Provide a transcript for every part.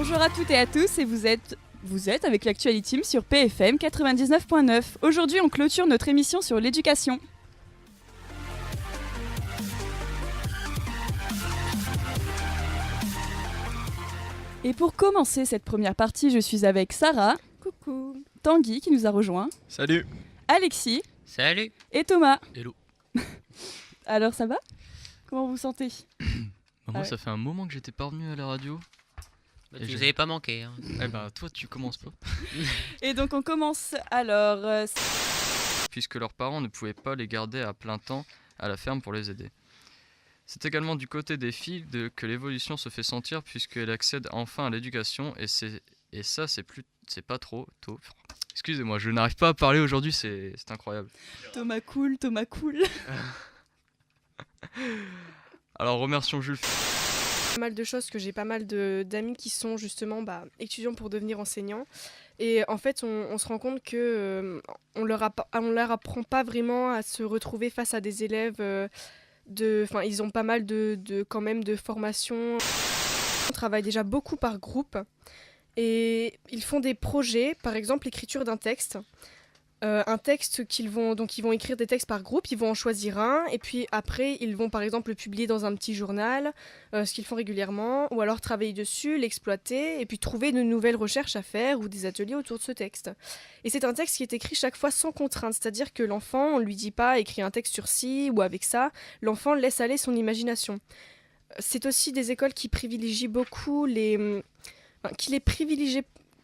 Bonjour à toutes et à tous, et vous êtes avec l'Actuality Team sur PFM 99.9. Aujourd'hui, on clôture notre émission sur l'éducation. Et pour commencer cette première partie, je suis avec Sarah. Coucou. Tanguy qui nous a rejoint. Salut. Alexis. Salut. Et Thomas. Hello. Alors ça va ? Comment vous vous sentez ? Moi, ça fait un moment que j'étais pas revenu à la radio. Vous avez pas manqué. Hein. Eh ben, toi, tu commences pas. Et donc on commence alors. Puisque leurs parents ne pouvaient pas les garder à plein temps à la ferme pour les aider. C'est également du côté des filles que l'évolution se fait sentir puisqu'elles accèdent enfin à l'éducation et ça c'est pas trop tôt. Excusez-moi, je n'arrive pas à parler aujourd'hui, c'est incroyable. Thomas cool. Alors remercions Jules. Pas mal de choses que j'ai pas mal d'amis qui sont justement étudiants pour devenir enseignants. Et en fait, on se rend compte que on leur apprend pas vraiment à se retrouver face à des élèves. Ils ont pas mal quand même de formations. On travaille déjà beaucoup par groupe et ils font des projets, par exemple l'écriture d'un texte. Un texte ils vont écrire des textes par groupe, ils vont en choisir un et puis après ils vont par exemple le publier dans un petit journal, ce qu'ils font régulièrement, ou alors travailler dessus, l'exploiter et puis trouver de nouvelles recherches à faire ou des ateliers autour de ce texte. Et c'est un texte qui est écrit chaque fois sans contrainte, c'est-à-dire que l'enfant, on lui dit pas écris un texte sur ci ou avec ça, l'enfant laisse aller son imagination. C'est aussi des écoles qui privilégient beaucoup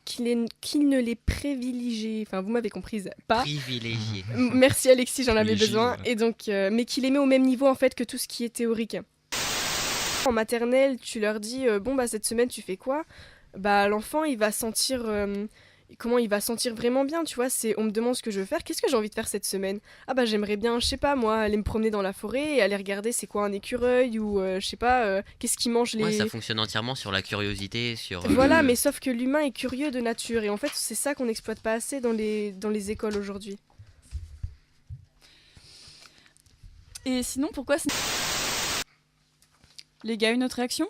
qui ne les privilégie, vous m'avez comprise, pas. Privilégié. Merci Alexis, j'en avais besoin. Et donc, mais qui les met au même niveau en fait que tout ce qui est théorique. En maternelle, tu leur dis cette semaine tu fais quoi ? L'enfant il va sentir comment il va sentir vraiment bien, tu vois, on me demande ce que je veux faire, qu'est-ce que j'ai envie de faire cette semaine ? J'aimerais bien, je sais pas moi, aller me promener dans la forêt et aller regarder c'est quoi un écureuil ou je sais pas, qu'est-ce qu'ils mangent les... Ouais, ça fonctionne entièrement sur la curiosité, sur... Voilà, mais sauf que l'humain est curieux de nature et en fait c'est ça qu'on n'exploite pas assez dans les écoles aujourd'hui. Et sinon, pourquoi les gars, une autre réaction ?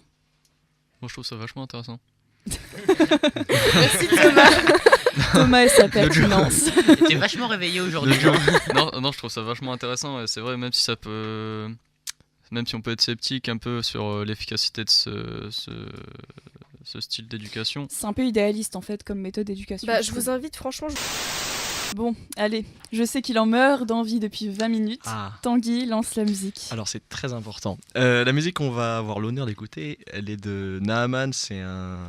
Moi je trouve ça vachement intéressant. Merci Thomas. Thomas et sa pertinence. T'es vachement réveillé aujourd'hui. non, je trouve ça vachement intéressant et c'est vrai, même si on peut être sceptique un peu sur l'efficacité de ce style d'éducation. C'est un peu idéaliste en fait comme méthode d'éducation. Je vous invite franchement. Bon, allez, je sais qu'il en meurt d'envie depuis 20 minutes. Tanguy, lance la musique. Alors c'est très important. La musique qu'on va avoir l'honneur d'écouter, elle est de Naaman, c'est un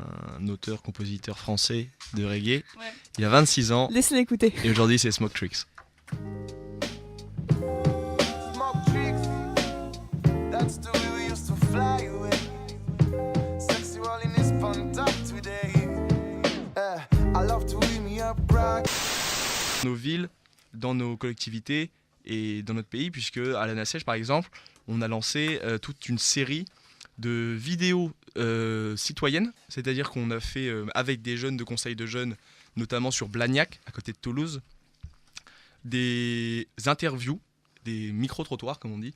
auteur-compositeur français de reggae. Ouais. Il a 26 ans. Laissez l'écouter. Et aujourd'hui c'est Smoke Tricks. Smoke tricks, that's the way we used to fly away. Sexual in this fun top today. I love to win me up rock. Nos villes, dans nos collectivités et dans notre pays, puisque à la NACEJ par exemple, on a lancé toute une série de vidéos citoyennes, c'est-à-dire qu'on a fait avec des jeunes de conseils de jeunes, notamment sur Blagnac, à côté de Toulouse, des interviews, des micro-trottoirs comme on dit,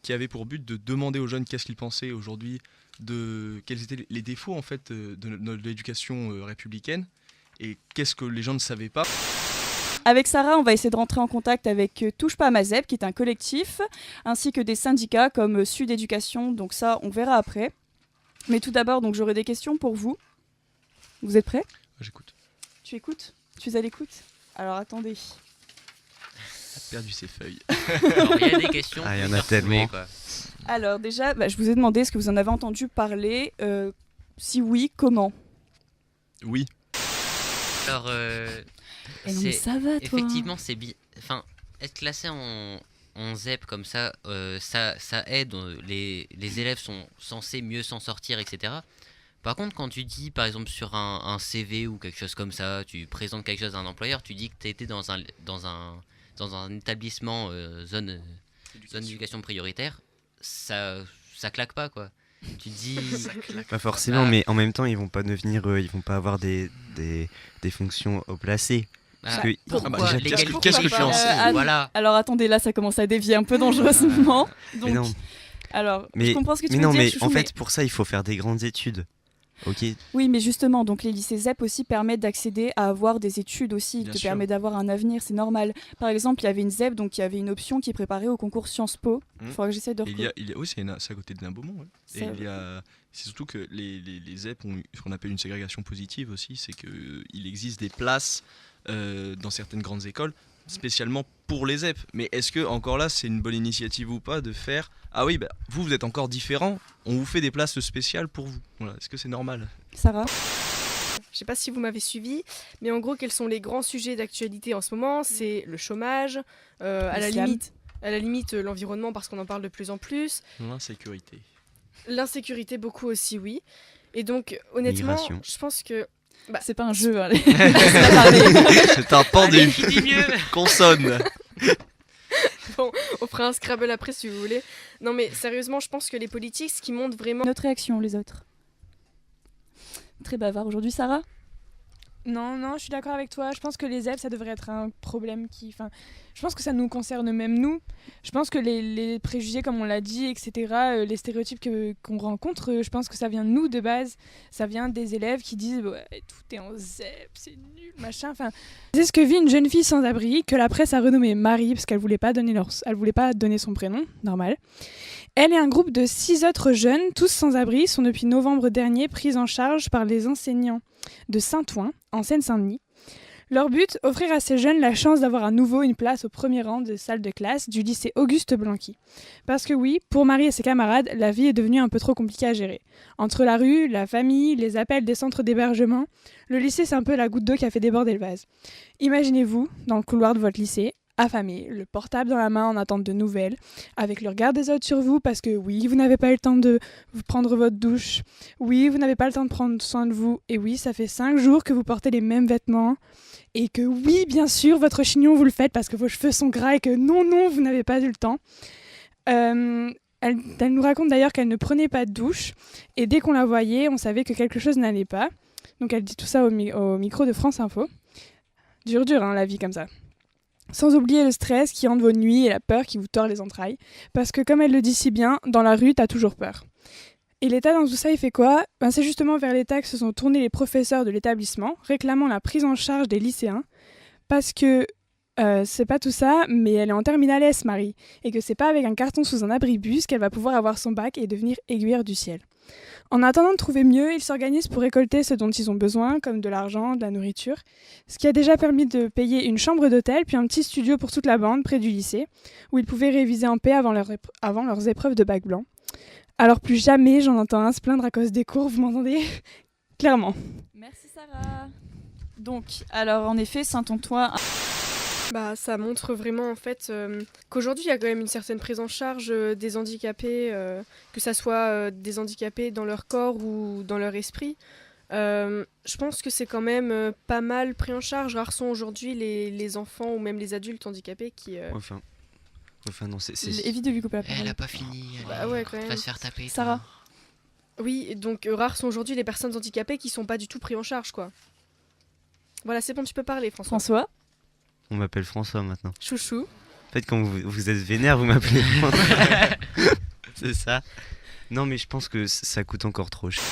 qui avaient pour but de demander aux jeunes qu'est-ce qu'ils pensaient aujourd'hui, quels étaient les défauts en fait de l'éducation républicaine et qu'est-ce que les gens ne savaient pas. Avec Sarah, on va essayer de rentrer en contact avec Touche pas à ma ZEP, qui est un collectif, ainsi que des syndicats comme Sud Éducation, donc ça, on verra après. Mais tout d'abord, donc j'aurai des questions pour vous. Vous êtes prêts ? J'écoute. Tu écoutes ? Tu es à l'écoute ? Alors attendez. Il a perdu ses feuilles. Alors, il y a des questions. Il y en a tellement. Quoi. Alors déjà, je vous ai demandé, est-ce que vous en avez entendu parler ? Si oui, comment ? Oui. Alors... mais ça va, toi. Effectivement, c'est bien. Enfin, être classé en ZEP comme ça, ça aide. Les élèves sont censés mieux s'en sortir, etc. Par contre, quand tu dis, par exemple, sur un CV ou quelque chose comme ça, tu présentes quelque chose à un employeur, tu dis que tu étais dans un établissement zone d'éducation prioritaire, ça claque pas, quoi. Tu dis... Pas forcément, mais en même temps, ils vont pas avoir des fonctions haut placées. Pourquoi qu'est-ce que tu en sais voilà. Alors attendez, là ça commence à dévier un peu dangereusement. Donc, mais non. Alors, mais, je comprends ce que tu mais veux non, dire. mais Chouchou, en fait, pour ça, il faut faire des grandes études. Ok. Oui, mais justement, donc les lycées ZEP aussi permettent d'accéder à avoir des études aussi, Bien te sûr. permet d'avoir un avenir, c'est normal. Par exemple, il y avait une ZEP, donc il y avait une option qui préparait au concours Sciences Po. Il faudra que j'essaie de Et oui, c'est à côté de Nain-Beaumont. Ouais. Et Ça- c'est surtout que les ZEP ont ce qu'on appelle une ségrégation positive aussi, c'est qu'il existe des places dans certaines grandes écoles spécialement pour les ZEP. Mais est-ce que encore là, c'est une bonne initiative ou pas de faire ah oui, bah, vous êtes encore différent, on vous fait des places spéciales pour vous. Voilà. Est-ce que c'est normal? Sarah? Je sais pas si vous m'avez suivi, mais en gros, quels sont les grands sujets d'actualité en ce moment? C'est le chômage, à la L'islam. limite l'environnement parce qu'on en parle de plus en plus, L'insécurité. l'insécurité beaucoup aussi, oui. Et donc, honnêtement, Migration. je pense que C'est pas un jeu, hein. C'est un pendu. Qui dit mieux Consonne. on fera un Scrabble après si vous voulez. Non, mais sérieusement, je pense que les politiques, ce qui montre vraiment. Notre réaction, les autres. Très bavard aujourd'hui, Sarah? Non, je suis d'accord avec toi. Je pense que les ZEP, ça devrait être un problème qui... Enfin, je pense que ça nous concerne même nous. Je pense que les préjugés, comme on l'a dit, etc., les stéréotypes qu'on rencontre, je pense que ça vient de nous de base. Ça vient des élèves qui disent ouais, tout est en ZEP, c'est nul, machin. Enfin, c'est ce que vit une jeune fille sans abri que la presse a renommée Marie parce qu'elle voulait pas donner son prénom, normal. Elle et un groupe de 6 autres jeunes, tous sans abri, sont depuis novembre dernier prises en charge par les enseignants de Saint-Ouen, en Seine-Saint-Denis. Leur but, offrir à ces jeunes la chance d'avoir à nouveau une place au premier rang de salle de classe du lycée Auguste Blanqui. Parce que oui, pour Marie et ses camarades, la vie est devenue un peu trop compliquée à gérer. Entre la rue, la famille, les appels des centres d'hébergement, le lycée c'est un peu la goutte d'eau qui a fait déborder le vase. Imaginez-vous, dans le couloir de votre lycée, affamé, le portable dans la main en attente de nouvelles, avec le regard des autres sur vous parce que oui, vous n'avez pas eu le temps de vous prendre votre douche, oui, vous n'avez pas le temps de prendre soin de vous, et oui, ça fait 5 jours que vous portez les mêmes vêtements, et que oui, bien sûr, votre chignon, vous le faites parce que vos cheveux sont gras et que non, vous n'avez pas eu le temps. Elle nous raconte d'ailleurs qu'elle ne prenait pas de douche, et dès qu'on la voyait, on savait que quelque chose n'allait pas. Donc elle dit tout ça au micro de France Info. Dur, hein, la vie comme ça. Sans oublier le stress qui hante vos nuits et la peur qui vous tord les entrailles. Parce que comme elle le dit si bien, dans la rue, t'as toujours peur. Et l'État dans tout ça, il fait quoi ? C'est justement vers l'État que se sont tournés les professeurs de l'établissement, réclamant la prise en charge des lycéens. Parce que c'est pas tout ça, mais elle est en terminale S, Marie. Et que c'est pas avec un carton sous un abribus qu'elle va pouvoir avoir son bac et devenir aiguillère du ciel. En attendant de trouver mieux, ils s'organisent pour récolter ce dont ils ont besoin, comme de l'argent, de la nourriture, ce qui a déjà permis de payer une chambre d'hôtel puis un petit studio pour toute la bande près du lycée, où ils pouvaient réviser en paix avant leurs épreuves de bac blanc. Alors plus jamais j'en entends un se plaindre à cause des cours, vous m'entendez ? Clairement. Merci Sarah. Donc, alors en effet, Saint-Antoine... Ça montre vraiment en fait qu'aujourd'hui il y a quand même une certaine prise en charge des handicapés, que ça soit des handicapés dans leur corps ou dans leur esprit. Je pense que c'est quand même pas mal pris en charge. Rares sont aujourd'hui les enfants ou même les adultes handicapés qui... Enfin non, c'est... Évite de lui couper la parole. Elle a pas fini. Bah ouais, quand même. Va se faire taper. Sarah. Oui, et donc rares sont aujourd'hui les personnes handicapées qui sont pas du tout pris en charge, quoi. Voilà, c'est bon, tu peux parler, François. François. On m'appelle François maintenant. Chouchou. En fait, quand vous êtes vénère, vous m'appelez François. C'est ça. Non, mais je pense que ça coûte encore trop cher.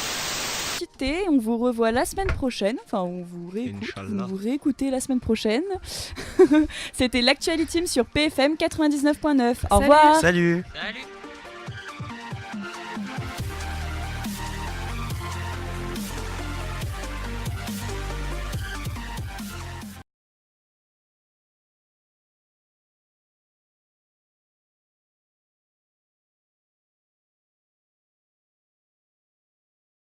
On vous revoit la semaine prochaine. Enfin, on vous réécoute. Inch'Allah. Vous réécoutez la semaine prochaine. C'était l'Actuality Team sur PFM 99.9. Au revoir. Salut. Salut.